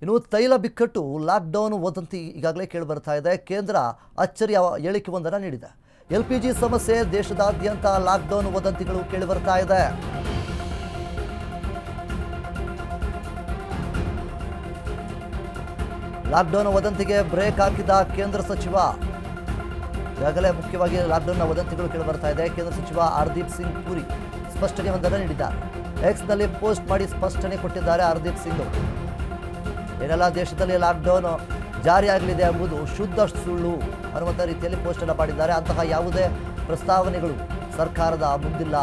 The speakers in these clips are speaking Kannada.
ಇನ್ನು ತೈಲ ಬಿಕ್ಕಟ್ಟು ಲಾಕ್ಡೌನ್ ವದಂತಿ ಈಗಾಗಲೇ ಕೇಳಿಬರ್ತಾ ಇದೆ. ಕೇಂದ್ರ ಅಚ್ಚರಿಯ ಹೇಳಿಕೆಯೊಂದನ್ನು ನೀಡಿದೆ. LPG ಸಮಸ್ಯೆ, ದೇಶದಾದ್ಯಂತ ಲಾಕ್ಡೌನ್ ವದಂತಿಗಳು ಕೇಳಿಬರ್ತಾ ಇದೆ. ಲಾಕ್ಡೌನ್ ವದಂತಿಗೆ ಬ್ರೇಕ್ ಹಾಕಿದ ಕೇಂದ್ರ ಸಚಿವ. ಈಗಾಗಲೇ ಮುಖ್ಯವಾಗಿ ಲಾಕ್ಡೌನ್ನ ವದಂತಿಗಳು ಕೇಳಿಬರ್ತಾ ಇದೆ. ಕೇಂದ್ರ ಸಚಿವ ಹರ್ದೀಪ್ ಸಿಂಗ್ ಪುರಿ ಸ್ಪಷ್ಟನೆಯೊಂದನ್ನು ನೀಡಿದ್ದಾರೆ. ಎಕ್ಸ್ನಲ್ಲಿ ಪೋಸ್ಟ್ ಮಾಡಿ ಸ್ಪಷ್ಟನೆ ಕೊಟ್ಟಿದ್ದಾರೆ ಹರ್ದೀಪ್ ಸಿಂಗ್. ಏನೆಲ್ಲ ದೇಶದಲ್ಲಿ ಲಾಕ್ಡೌನ್ ಜಾರಿಯಾಗಲಿದೆ ಎಂಬುದು ಶುದ್ಧ ಸುಳ್ಳು ಅನ್ನುವಂಥ ರೀತಿಯಲ್ಲಿ ಪೋಸ್ಟನ್ನು ಮಾಡಿದ್ದಾರೆ. ಅಂತಹ ಯಾವುದೇ ಪ್ರಸ್ತಾವನೆಗಳು ಸರ್ಕಾರದ ಮುಂದಿಲ್ಲ.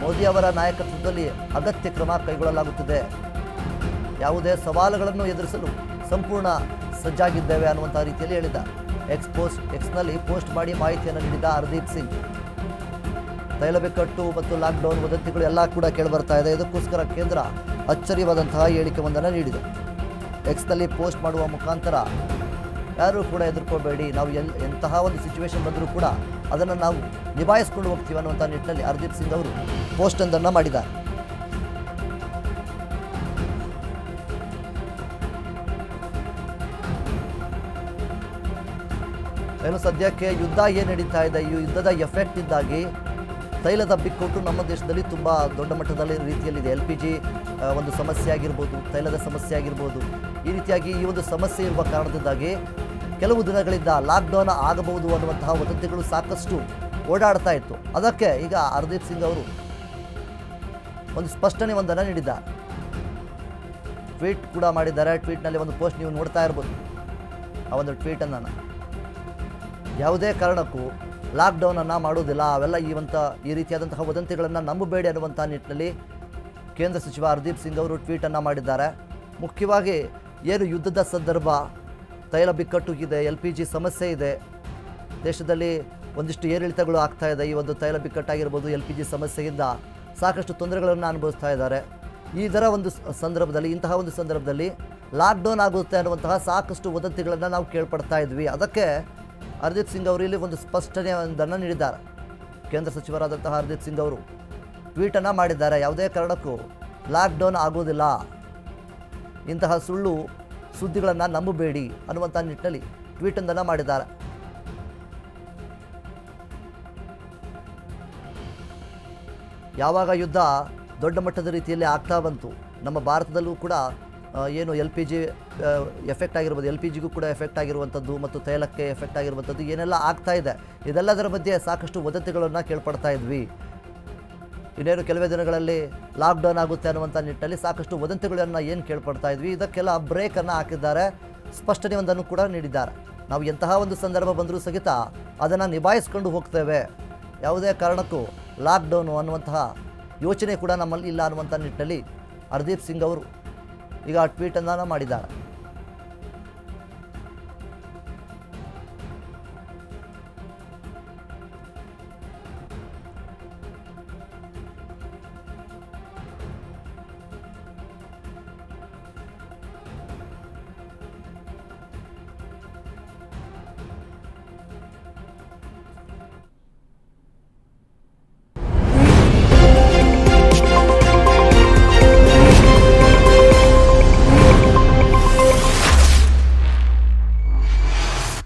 ಮೋದಿ ಅವರ ನಾಯಕತ್ವದಲ್ಲಿ ಅಗತ್ಯ ಕ್ರಮ ಕೈಗೊಳ್ಳಲಾಗುತ್ತಿದೆ. ಯಾವುದೇ ಸವಾಲುಗಳನ್ನು ಎದುರಿಸಲು ಸಂಪೂರ್ಣ ಸಜ್ಜಾಗಿದ್ದೇವೆ ಅನ್ನುವಂಥ ರೀತಿಯಲ್ಲಿ ಹೇಳಿದ್ದಾರೆ. ಎಕ್ಸ್ನಲ್ಲಿ ಪೋಸ್ಟ್ ಮಾಡಿ ಮಾಹಿತಿಯನ್ನು ನೀಡಿದ ಹರ್ದೀಪ್ ಸಿಂಗ್. ತೈಲ ಬಿಕ್ಕಟ್ಟು ಮತ್ತು ಲಾಕ್ಡೌನ್ ವದಂತಿಗಳು ಎಲ್ಲ ಕೂಡ ಕೇಳಿಬರ್ತಾ ಇದೆ. ಇದಕ್ಕೋಸ್ಕರ ಕೇಂದ್ರ ಅಚ್ಚರಿಯಾದಂತಹ ಹೇಳಿಕೆಯೊಂದನ್ನು ನೀಡಿದೆ. ಎಕ್ಸ್ನಲ್ಲಿ ಪೋಸ್ಟ್ ಮಾಡುವ ಮುಖಾಂತರ ಯಾರೂ ಕೂಡ ಎದುರ್ಕೋಬೇಡಿ, ನಾವು ಎಂತಹ ಒಂದು ಸಿಚುವೇಶನ್ ಬಂದರೂ ಕೂಡ ಅದನ್ನು ನಾವು ನಿಭಾಯಿಸ್ಕೊಂಡು ಹೋಗ್ತೀವಿ ಅನ್ನುವಂಥ ನಿಟ್ಟಿನಲ್ಲಿ ಹರ್ದೀಪ್ ಸಿಂಗ್ ಅವರು ಪೋಸ್ಟೊಂದನ್ನು ಮಾಡಿದ್ದಾರೆ. ಏನು ಸದ್ಯಕ್ಕೆ ಯುದ್ಧ ಏನು ನಡೀತಾ ಇದೆ, ಈ ಯುದ್ಧದ ಎಫೆಕ್ಟ್ ಇಂದಾಗಿ ತೈಲದ ಬಿಕ್ಕಟ್ಟು ನಮ್ಮ ದೇಶದಲ್ಲಿ ತುಂಬ ದೊಡ್ಡ ಮಟ್ಟದಲ್ಲಿ ರೀತಿಯಲ್ಲಿದೆ. LPG ಒಂದು ಸಮಸ್ಯೆ ಆಗಿರ್ಬೋದು, ತೈಲದ ಸಮಸ್ಯೆ ಆಗಿರ್ಬೋದು. ಈ ರೀತಿಯಾಗಿ ಈ ಒಂದು ಸಮಸ್ಯೆ ಇರುವ ಕಾರಣದಿಂದಾಗಿ ಕೆಲವು ದಿನಗಳಿಂದ ಲಾಕ್ಡೌನ್ ಆಗಬಹುದು ಅನ್ನುವಂತಹ ವದಂತಿಗಳು ಸಾಕಷ್ಟು ಓಡಾಡ್ತಾ ಇತ್ತು. ಅದಕ್ಕೆ ಈಗ ಹರ್ದೀಪ್ ಸಿಂಗ್ ಅವರು ಒಂದು ಸ್ಪಷ್ಟನೆಯೊಂದನ್ನು ನೀಡಿದ್ದಾರೆ. ಟ್ವೀಟ್ ಕೂಡ ಮಾಡಿದ್ದಾರೆ. ಟ್ವೀಟ್ನಲ್ಲಿ ಒಂದು ಪೋಸ್ಟ್ ನೀವು ನೋಡ್ತಾ ಇರ್ಬೋದು. ಆ ಒಂದು ಟ್ವೀಟನ್ನು ಯಾವುದೇ ಕಾರಣಕ್ಕೂ ಲಾಕ್ಡೌನನ್ನು ಮಾಡೋದಿಲ್ಲ, ಅವೆಲ್ಲ ಈ ರೀತಿಯಾದಂತಹ ವದಂತಿಗಳನ್ನು ನಂಬಬೇಡಿ ಅನ್ನುವಂಥ ನಿಟ್ಟಿನಲ್ಲಿ ಕೇಂದ್ರ ಸಚಿವ ಹರ್ದೀಪ್ ಸಿಂಗ್ ಅವರು ಟ್ವೀಟನ್ನು ಮಾಡಿದ್ದಾರೆ. ಮುಖ್ಯವಾಗಿ ಏನು ಯುದ್ಧದ ಸಂದರ್ಭ, ತೈಲ ಬಿಕ್ಕಟ್ಟು ಇದೆ, LPG ಸಮಸ್ಯೆ ಇದೆ, ದೇಶದಲ್ಲಿ ಒಂದಿಷ್ಟು ಏರಿಳಿತಗಳು ಆಗ್ತಾ ಇದೆ. ಈ ಒಂದು ತೈಲ ಬಿಕ್ಕಟ್ಟಾಗಿರ್ಬೋದು, LPG ಸಮಸ್ಯೆಯಿಂದ ಸಾಕಷ್ಟು ತೊಂದರೆಗಳನ್ನು ಅನುಭವಿಸ್ತಾ ಇದ್ದಾರೆ. ಇಂತಹ ಒಂದು ಸಂದರ್ಭದಲ್ಲಿ ಲಾಕ್ಡೌನ್ ಆಗುತ್ತೆ ಅನ್ನುವಂತಹ ಸಾಕಷ್ಟು ವದಂತಿಗಳನ್ನು ನಾವು ಕೇಳ್ಪಡ್ತಾ ಇದ್ವಿ. ಅದಕ್ಕೆ ಹರ್ದೀಪ್ ಸಿಂಗ್ ಅವರು ಇಲ್ಲಿ ಒಂದು ಸ್ಪಷ್ಟನೆಯೊಂದನ್ನು ನೀಡಿದ್ದಾರೆ. ಕೇಂದ್ರ ಸಚಿವರಾದಂತಹ ಹರ್ದೀಪ್ ಸಿಂಗ್ ಅವರು ಟ್ವೀಟನ್ನು ಮಾಡಿದ್ದಾರೆ. ಯಾವುದೇ ಕಾರಣಕ್ಕೂ ಲಾಕ್ಡೌನ್ ಆಗೋದಿಲ್ಲ, ಇಂತಹ ಸುಳ್ಳು ಸುದ್ದಿಗಳನ್ನು ನಂಬಬೇಡಿ ಅನ್ನುವಂಥ ನಿಟ್ಟಿನಲ್ಲಿ ಟ್ವೀಟೊಂದನ್ನು ಮಾಡಿದ್ದಾರೆ. ಯಾವಾಗ ಯುದ್ಧ ದೊಡ್ಡ ಮಟ್ಟದ ರೀತಿಯಲ್ಲಿ ಆಗ್ತಾ ಬಂತು, ನಮ್ಮ ಭಾರತದಲ್ಲೂ ಕೂಡ ಏನು LPG ಎಫೆಕ್ಟ್ ಆಗಿರ್ಬೋದು, LPGಗೂ ಕೂಡ ಎಫೆಕ್ಟ್ ಆಗಿರುವಂಥದ್ದು ಮತ್ತು ತೈಲಕ್ಕೆ ಎಫೆಕ್ಟ್ ಆಗಿರುವಂಥದ್ದು ಏನೆಲ್ಲ ಆಗ್ತಾ ಇದೆ, ಇದೆಲ್ಲದರ ಮಧ್ಯೆ ಸಾಕಷ್ಟು ವದಂತಿಗಳನ್ನು ಕೇಳ್ಪಡ್ತಾ ಇದ್ವಿ. ಇನ್ನೇನು ಕೆಲವೇ ದಿನಗಳಲ್ಲಿ ಲಾಕ್ಡೌನ್ ಆಗುತ್ತೆ ಅನ್ನುವಂಥ ನಿಟ್ಟಿನಲ್ಲಿ ಸಾಕಷ್ಟು ವದಂತಿಗಳನ್ನು ಏನು ಕೇಳ್ಪಡ್ತಾ ಇದ್ವಿ, ಇದಕ್ಕೆಲ್ಲ ಬ್ರೇಕನ್ನು ಹಾಕಿದ್ದಾರೆ. ಸ್ಪಷ್ಟನೆಯೊಂದನ್ನು ಕೂಡ ನೀಡಿದ್ದಾರೆ. ನಾವು ಎಂತಹ ಒಂದು ಸಂದರ್ಭ ಬಂದರೂ ಸಹಿತ ಅದನ್ನು ನಿಭಾಯಿಸ್ಕೊಂಡು ಹೋಗ್ತೇವೆ, ಯಾವುದೇ ಕಾರಣಕ್ಕೂ ಲಾಕ್ಡೌನು ಅನ್ನುವಂತಹ ಯೋಚನೆ ಕೂಡ ನಮ್ಮಲ್ಲಿ ಇಲ್ಲ ಅನ್ನುವಂಥ ನಿಟ್ಟಿನಲ್ಲಿ ಹರ್ದೀಪ್ ಸಿಂಗ್ ಅವರು ಈಗ ಟ್ವೀಟನ್ನು ಮಾಡಿದ್ದಾರೆ.